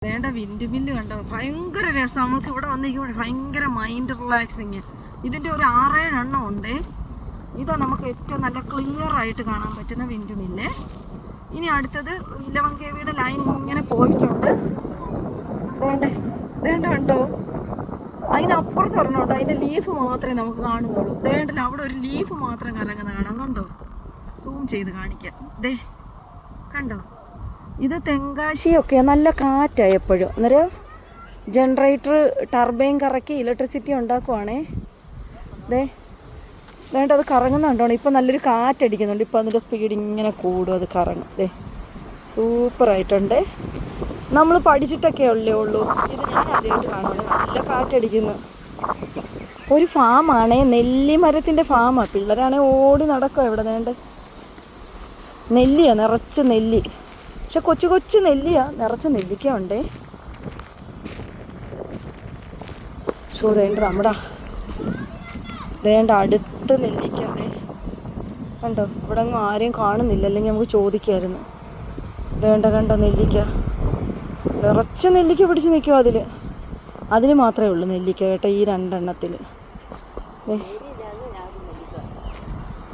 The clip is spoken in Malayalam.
വേണ്ട വിൻഡ് മില്ല് കണ്ടോ, ഭയങ്കര രസം. നമ്മൾക്ക് ഇവിടെ വന്നിരിക്കുമ്പോൾ ഭയങ്കര മൈൻഡ് റിലാക്സിങ്. ഇതിൻ്റെ ഒരു 6-7 എണ്ണം ഉണ്ട്. ഇതാ നമുക്ക് ഏറ്റവും നല്ല ക്ലിയർ ആയിട്ട് കാണാൻ പറ്റുന്ന വിൻഡ് മില്ല്. ഇനി അടുത്തത് 11 kV ലൈൻ ഇങ്ങനെ പോയിട്ടുണ്ട്. വേണ്ട കണ്ടോ, അതിനപ്പുറത്ത് ഒരെണ്ണമുണ്ട്. അതിൻ്റെ ലീഫ് മാത്രമേ നമുക്ക് കാണുന്നുള്ളൂ. വേണ്ടല്ലോ, അവിടെ ഒരു ലീഫ് മാത്രം കറങ്ങുന്ന കാണാം. കണ്ടോ, സൂം ചെയ്ത് കാണിക്കാം. കണ്ടോ, ഇത് തെങ്കാശിയൊക്കെ നല്ല കാറ്റാണ് എപ്പോഴും. അന്നേരം ജനറേറ്റർ ടർബൈൻ കറക്കി ഇലക്ട്രിസിറ്റി ഉണ്ടാക്കുവാണേ. വേണ്ട അത് കറങ്ങുന്നുണ്ടോ, ഇപ്പം നല്ലൊരു കാറ്റടിക്കുന്നുണ്ട്. ഇപ്പം അതിൻ്റെ സ്പീഡ് ഇങ്ങനെ കൂടും, അത് കറങ്ങും. സൂപ്പറായിട്ടുണ്ട്. നമ്മൾ പഠിച്ചിട്ടൊക്കെ ഉള്ളൂ. ഇത് ഞാൻ ആദ്യമായിട്ട് കാണുന്നത്. നല്ല കാറ്റടിക്കുന്നു. ഒരു ഫാമാണേ, നെല്ലിമരത്തിൻ്റെ ഫാമാണ്. പിള്ളേരാണെങ്കിൽ ഓടി നടക്കുക. ഇവിടെ നെല്ലിയാണ്, നിറച്ച് നെല്ലി. പക്ഷെ കൊച്ചു കൊച്ചു നെല്ലിയാണ്, നിറച്ച് നെല്ലിക്ക ഉണ്ടേ. നമ്മുടെ അടുത്ത് നെല്ലിക്ക കണ്ടോ. ഇവിടെ അങ്ങ് ആരെയും കാണുന്നില്ല, അല്ലെങ്കിൽ നമുക്ക് ചോദിക്കായിരുന്നു. കണ്ടോ നെല്ലിക്ക, നിറച്ച് നെല്ലിക്ക പിടിച്ച് നിൽക്കും. അതിന് മാത്രമേ ഉള്ളൂ നെല്ലിക്ക കേട്ടോ, ഈ 2 എണ്ണത്തിൽ.